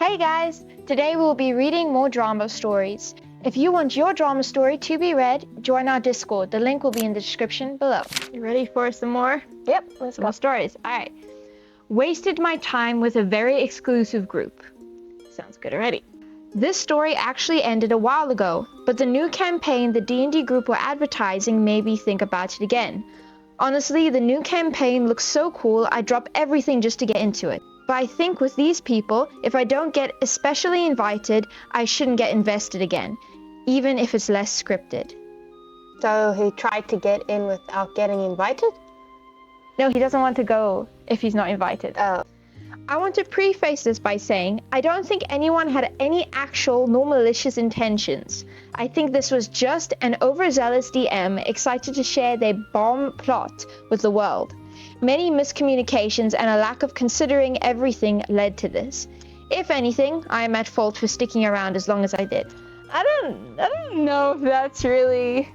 Hey guys! Today we'll be reading more drama stories. If you want your drama story to be read, join our Discord. The link will be in the description below. You ready for some more? Yep, let's Some go. more stories. Alright. Wasted my time with a very exclusive group. Sounds good already. This story actually ended a while ago, but the new campaign the D&D group were advertising made me think about it again. Honestly, the new campaign looks so cool, I drop everything just to get into it. But I think with these people, if I don't get especially invited, I shouldn't get invested again, even if it's less scripted. So he tried to get in without getting invited? No, he doesn't want to go if he's not invited. Oh. I want to preface this by saying I don't think anyone had any actual nor malicious intentions. I think this was just an overzealous DM excited to share their bomb plot with the world. Many miscommunications and a lack of considering everything led to this. If anything, I am at fault for sticking around as long as I did. I don't know if that's really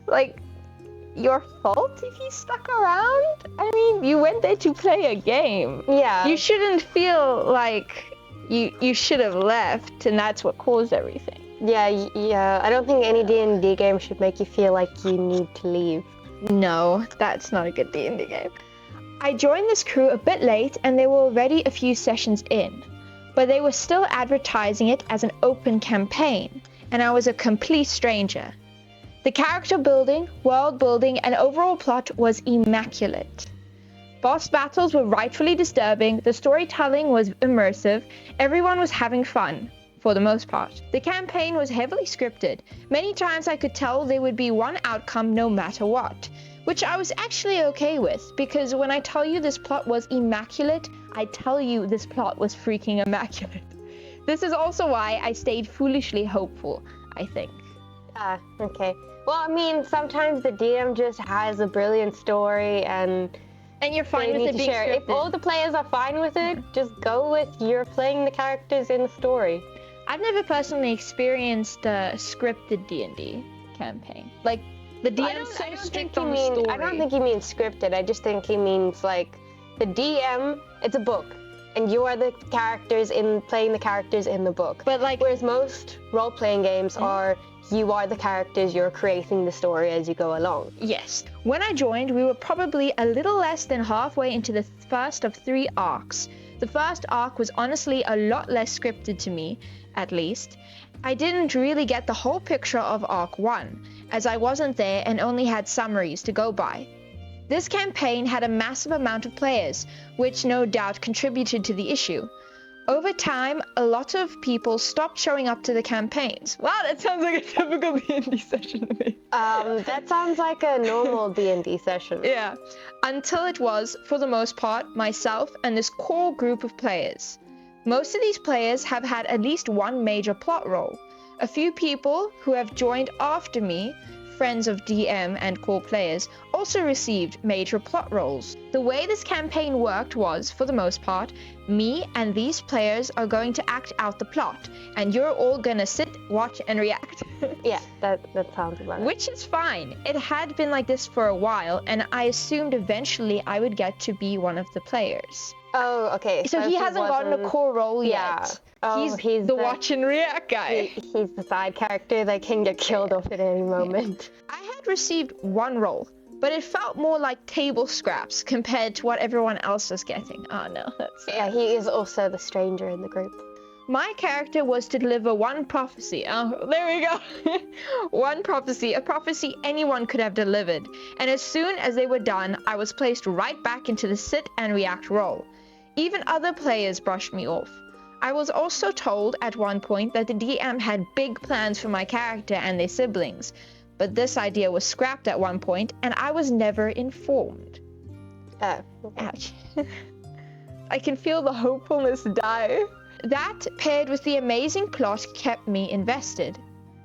like your fault if you stuck around. I mean, you went there to play a game. Yeah. You shouldn't feel like you should have left and that's what caused everything. Yeah. I don't think any D&D game should make you feel like you need to leave. No, that's not a good D&D game. I joined this crew a bit late and they were already a few sessions in, but they were still advertising it as an open campaign, and I was a complete stranger. The character building, world building, and overall plot was immaculate. Boss battles were rightfully disturbing, the storytelling was immersive, everyone was having fun, for the most part. The campaign was heavily scripted. Many times I could tell there would be one outcome no matter what, which I was actually okay with, because when I tell you this plot was immaculate, I tell you this plot was freaking immaculate. This is also why I stayed foolishly hopeful, I think. Okay. Well, I mean, sometimes the DM just has a brilliant story and you're fine they with need it to being share it. If scripted. all the players are fine with it, just go with you're playing the characters in the story. I've never personally experienced a scripted D&D campaign. Like, the DM's so strict on the story. I don't think he means scripted. I just think he means like the DM. It's a book, and you are the characters playing the characters in the book. But like, whereas most role-playing games are you are the characters. You're creating the story as you go along. yes. When I joined, we were probably a little less than halfway into the first of 3 arcs. The first arc was honestly a lot less scripted to me, at least. I didn't really get the whole picture of Arc 1, as I wasn't there and only had summaries to go by. This campaign had a massive amount of players, which no doubt contributed to the issue. Over time, a lot of people stopped showing up to the campaigns. Wow, that sounds like a typical D&D session to me. That sounds like a normal D&D session. Yeah, until it was, for the most part, myself and this core group of players. Most of these players have had at least one major plot role. A few people who have joined after me, friends of DM and core players, also received major plot roles. The way this campaign worked was, for the most part, me and these players are going to act out the plot, and you're all gonna sit, watch, and react. Yeah, that sounds about it. Which is fine. It had been like this for a while, and I assumed eventually I would get to be one of the players. Oh, okay. So he hasn't gotten a core role Yeah. yet. Oh, he's the watch and react guy. He's the side character that can get killed off at any moment. I had received one role, but it felt more like table scraps compared to what everyone else was getting. Oh no, that's... Yeah, he is also the stranger in the group. My character was to deliver one prophecy. Oh, there we go. One prophecy, a prophecy anyone could have delivered. And as soon as they were done, I was placed right back into the sit and react role. Even other players brushed me off. I was also told at one point that the DM had big plans for my character and their siblings, but this idea was scrapped at one point and I was never informed. Oh. Ouch. I can feel the hopefulness die. That, paired with the amazing plot, kept me invested.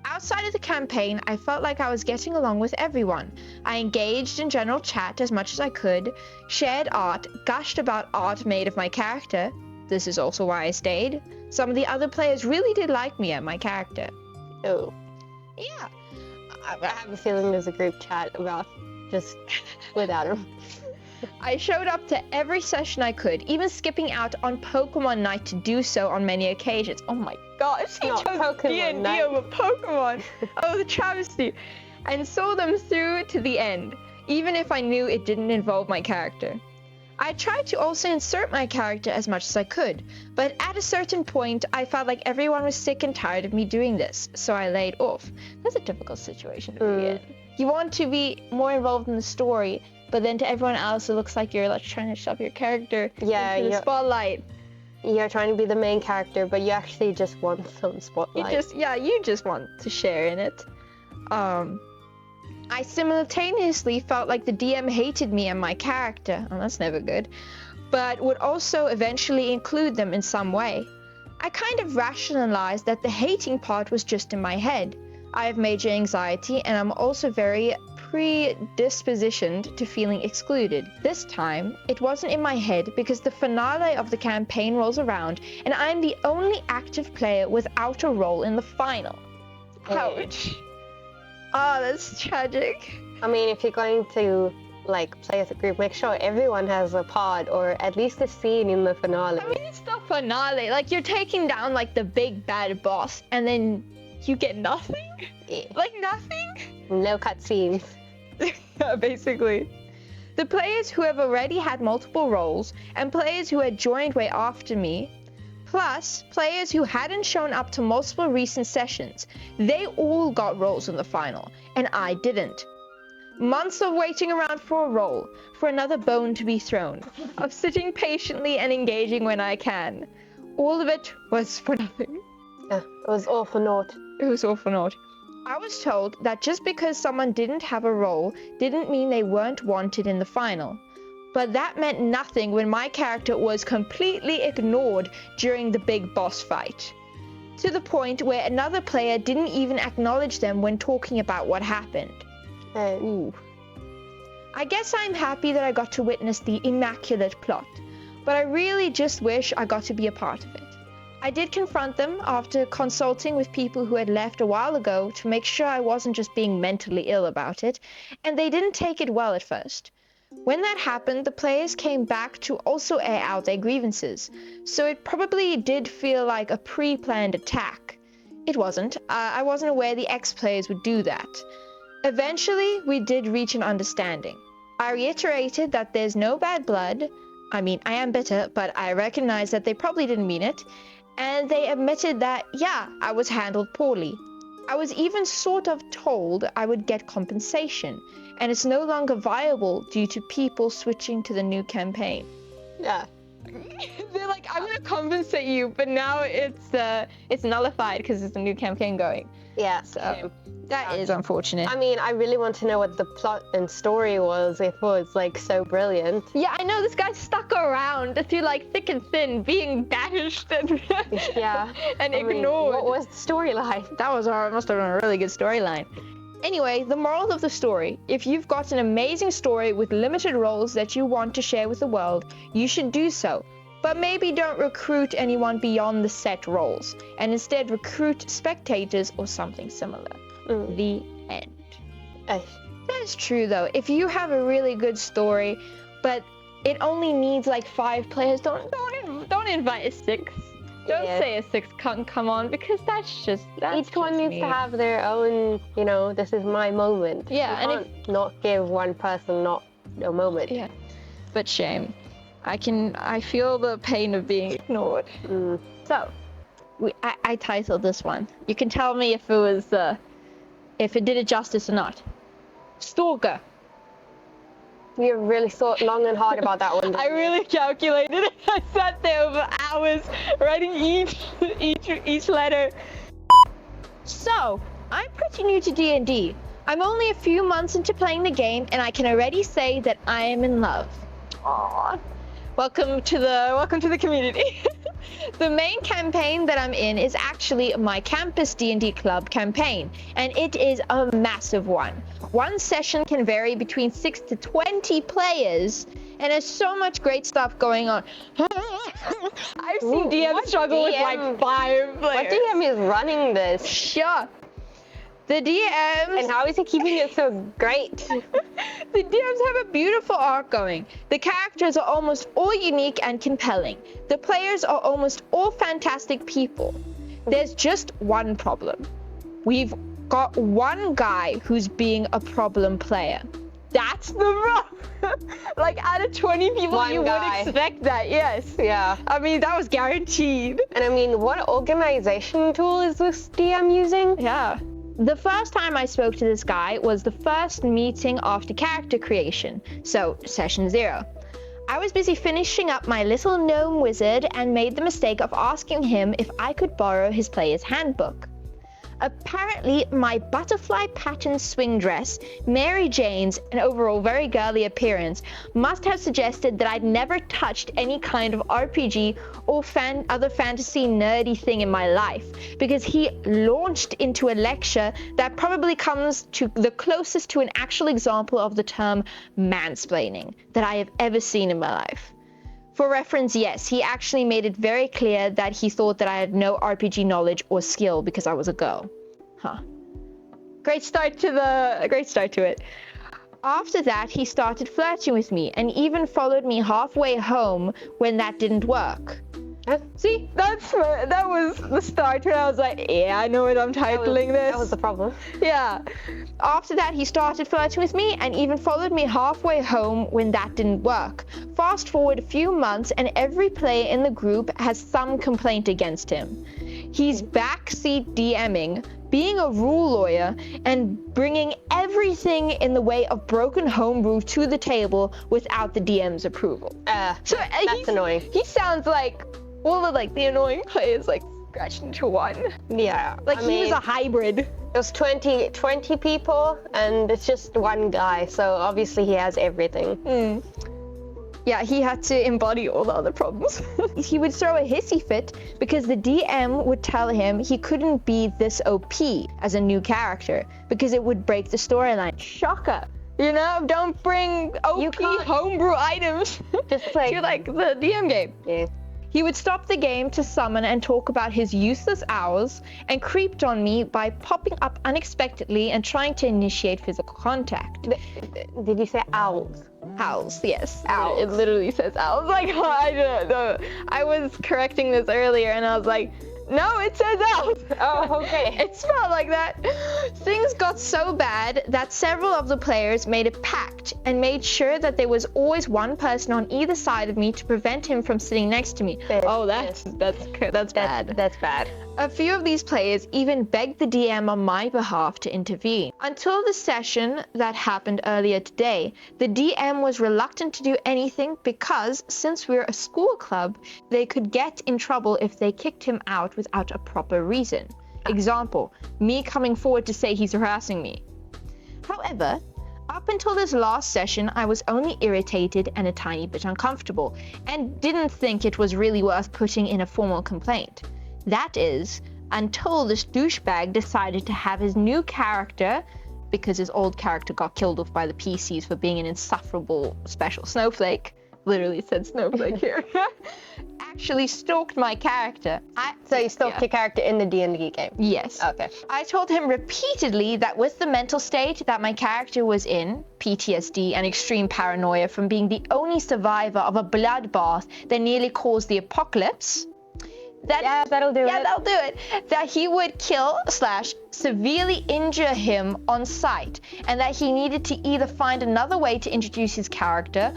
Outside of the campaign, I felt like I was getting along with everyone. I engaged in general chat as much as I could, shared art, gushed about art made of my character. This is also why I stayed. Some of the other players really did like me and my character. Oh. Yeah. I have a feeling there's a group chat about just without him. I showed up to every session I could, even skipping out on Pokemon night to do so on many occasions. Oh my gosh, he Not chose Pokemon D&D night. over Pokemon. Oh, the travesty. And saw them through to the end, even if I knew it didn't involve my character. I tried to also insert my character as much as I could, but at a certain point, I felt like everyone was sick and tired of me doing this, so I laid off. That's a difficult situation to be in. You want to be more involved in the story, but then to everyone else, it looks like you're like trying to shove your character into the spotlight. You're trying to be the main character, but you actually just want some spotlight. You just want to share in it. I simultaneously felt like the DM hated me and my character, and that's never good, but would also eventually include them in some way. I kind of rationalized that the hating part was just in my head. I have major anxiety, and I'm also very predispositioned to feeling excluded. This time, it wasn't in my head because the finale of the campaign rolls around, and I'm the only active player without a role in the final. Ouch. Oh, that's tragic. I mean, if you're going to like play as a group, make sure everyone has a part or at least a scene in the finale. I mean, it's the finale. Like, you're taking down like the big bad boss, and then you get nothing. Like nothing. No cutscenes. Basically. The players who have already had multiple roles, and players who had joined way after me, plus players who hadn't shown up to multiple recent sessions, they all got roles in the final, and I didn't. Months of waiting around for a role, for another bone to be thrown, of sitting patiently and engaging when I can. All of it was for nothing. Yeah, it was all for naught. It was all for naught. I was told that just because someone didn't have a role didn't mean they weren't wanted in the final. But that meant nothing when my character was completely ignored during the big boss fight. To the point where another player didn't even acknowledge them when talking about what happened. I guess I'm happy that I got to witness the immaculate plot, but I really just wish I got to be a part of it. I did confront them after consulting with people who had left a while ago to make sure I wasn't just being mentally ill about it, and they didn't take it well at first. When that happened, the players came back to also air out their grievances, so it probably did feel like a pre-planned attack. It wasn't. I wasn't aware the ex-players would do that. Eventually, we did reach an understanding. I reiterated that there's no bad blood. I mean, I am bitter, but I recognize that they probably didn't mean it. And they admitted that, yeah, I was handled poorly. I was even sort of told I would get compensation, and it's no longer viable due to people switching to the new campaign. Yeah. They're like, I'm gonna compensate you, but now it's nullified because there's a new campaign going. Yeah. So that is unfortunate. I mean, I really want to know what the plot and story was if it was like so brilliant. Yeah, I know this guy stuck around through like thick and thin, being banished and yeah, and ignored. What was the storyline? That must have been a really good storyline. Anyway, the moral of the story: if you've got an amazing story with limited roles that you want to share with the world, you should do so. But maybe don't recruit anyone beyond the set roles, and instead recruit spectators or something similar. The end. That's true though. If you have a really good story, but it only needs like 5 players, don't invite a 6. Don't say a 6 can't come on, because that's each one needs to have their own, this is my moment. Yeah, you can't not give one person not a moment. Yeah. But shame. I feel the pain of being ignored. So, I titled this one. You can tell me if it was if it did it justice or not. Stalker. You really thought long and hard about that one. I really calculated it. I sat there over hours writing each letter. So, I'm pretty new to D&D. I'm only a few months into playing the game, and I can already say that I am in love. Aww. Welcome to the community. The main campaign that I'm in is actually my campus D&D club campaign, and it is a massive one. One session can vary between 6 to 20 players, and there's so much great stuff going on. I've seen DMs struggle with like 5 players. What DM is running this? Sure. The DMs... And how is he keeping it so great? The DMs have a beautiful arc going. The characters are almost all unique and compelling. The players are almost all fantastic people. There's just one problem. We've got one guy who's being a problem player. That's the problem. Like, out of 20 people, One you guy. would expect that, yes. Yeah. I mean, that was guaranteed. And I mean, what organization tool is this DM using? Yeah. The first time I spoke to this guy was the first meeting after character creation, so session 0. I was busy finishing up my little gnome wizard and made the mistake of asking him if I could borrow his player's handbook. Apparently, my butterfly pattern swing dress, Mary Jane's, and overall very girly appearance must have suggested that I'd never touched any kind of RPG or other fantasy nerdy thing in my life, because he launched into a lecture that probably comes to the closest to an actual example of the term mansplaining that I have ever seen in my life. For reference, yes, he actually made it very clear that he thought that I had no RPG knowledge or skill because I was a girl. Huh. Great start to it. After that, he started flirting with me and even followed me halfway home when that didn't work. See, that was the start when I was like, yeah, I know what I'm titling this. That was the problem. Yeah. After that, he started flirting with me and even followed me halfway home when that didn't work. Fast forward a few months and every player in the group has some complaint against him. He's backseat DMing, being a rule lawyer, and bringing everything in the way of broken homebrew to the table without the DM's approval. So that's annoying. He sounds like all of the annoying players scratched into one. Yeah. He was a hybrid. There's 20 people and it's just one guy, so obviously he has everything. Yeah, he had to embody all the other problems. He would throw a hissy fit because the DM would tell him he couldn't be this OP as a new character because it would break the storyline. Shocker. You know, don't bring OP homebrew items Just to the DM game. Yeah. He would stop the game to summon and talk about his useless owls and creeped on me by popping up unexpectedly and trying to initiate physical contact. Did you say owls? Owls, yes. Owls. It literally says owls. I don't know. I was correcting this earlier and I was like, no, it says owls. Oh, okay. It spelled like that. Things got so bad that several of the players made a pact and made sure that there was always one person on either side of me to prevent him from sitting next to me. That's bad. That's bad. A few of these players even begged the DM on my behalf to intervene. Until the session that happened earlier today, the DM was reluctant to do anything because, since we're a school club, they could get in trouble if they kicked him out without a proper reason. Example, me coming forward to say he's harassing me. However, up until this last session, I was only irritated and a tiny bit uncomfortable, and didn't think it was really worth putting in a formal complaint. That is, until this douchebag decided to have his new character, because his old character got killed off by the PCs for being an insufferable special snowflake, literally said snowflake here, actually stalked my character. So you stalked your character in the D&D game? Yes. Okay. I told him repeatedly that with the mental state that my character was in, PTSD and extreme paranoia from being the only survivor of a bloodbath that nearly caused the apocalypse, that'll do it. That he would kill / severely injure him on sight, and that he needed to either find another way to introduce his character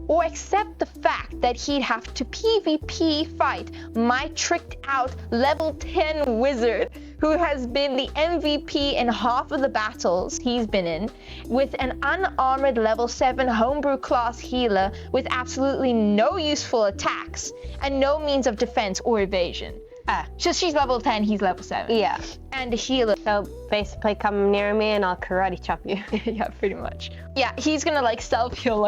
or accept the fact that he'd have to PvP fight my tricked out level 10 wizard who has been the MVP in half of the battles he's been in, with an unarmored level 7 homebrew class healer with absolutely no useful attacks and no means of defense or evasion. She's level 10, he's level 7. Yeah. And a healer. So basically come near me and I'll karate chop you. Yeah, pretty much. Yeah, he's gonna self-heal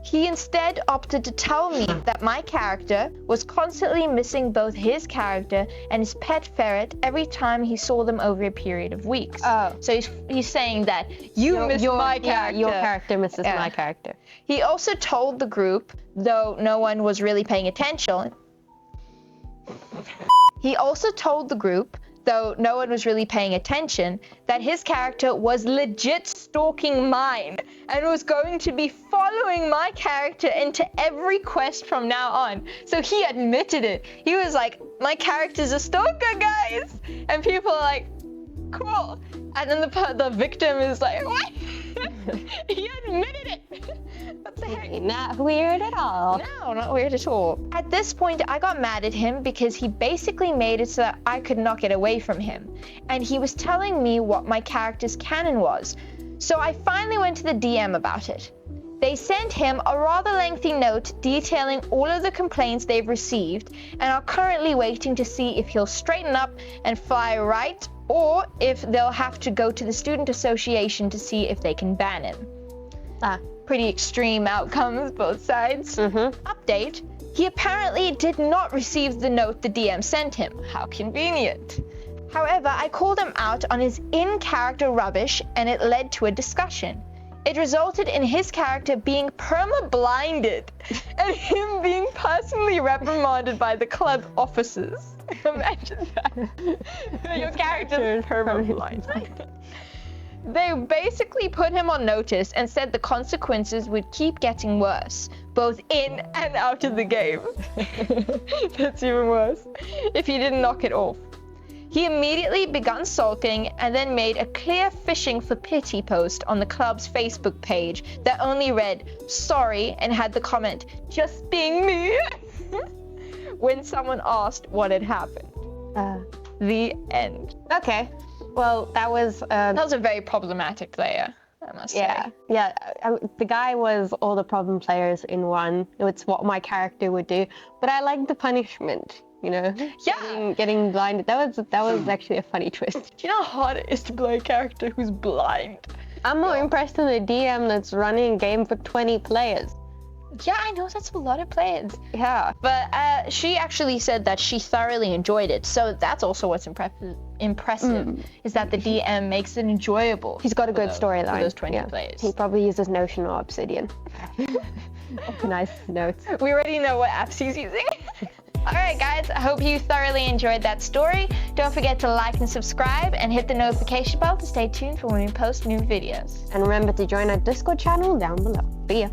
He instead opted to tell me that my character was constantly missing both his character and his pet ferret every time he saw them over a period of weeks. Oh. So he's saying that you missed my character. Your character misses my character. He also told the group, though no one was really paying attention, though no one was really paying attention, that his character was legit stalking mine and was going to be following my character into every quest from now on. So he admitted it. He was like, my character's a stalker, guys. And people are like, cool. And then the victim is like, what? He admitted it. What the heck? Not weird at all. No, not weird at all. At this point, I got mad at him because he basically made it so that I could not get away from him. And he was telling me what my character's canon was. So I finally went to the DM about it. They sent him a rather lengthy note detailing all of the complaints they've received and are currently waiting to see if he'll straighten up and fly right, or if they'll have to go to the student association to see if they can ban him. Pretty extreme outcomes, both sides. Update, he apparently did not receive the note the DM sent him. How convenient. However, I called him out on his in-character rubbish and it led to a discussion. It resulted in his character being perma-blinded and him being personally reprimanded by the club officers. Imagine that. Your character's perma-blinded. They basically put him on notice and said the consequences would keep getting worse, both in and out of the game. That's even worse. If he didn't knock it off. He immediately began sulking and then made a clear fishing for pity post on the club's Facebook page that only read, sorry, and had the comment, just being me, when someone asked what had happened. The end. Okay. Well, that was a very problematic player, I must say. Yeah. The guy was all the problem players in one. It's what my character would do. But I like the punishment. You know, getting blinded. That was actually a funny twist. Do you know how hard it is to play a character who's blind? I'm more impressed in the DM that's running a game for 20 players. Yeah, I know, that's a lot of players. Yeah. But she actually said that she thoroughly enjoyed it. So that's also what's impressive, is that the DM makes it enjoyable. He's got a good storyline. For those 20 players. He probably uses Notion or Obsidian. Nice notes. We already know what apps he's using. Alright guys, I hope you thoroughly enjoyed that story. Don't forget to like and subscribe and hit the notification bell to stay tuned for when we post new videos. And remember to join our Discord channel down below. See ya.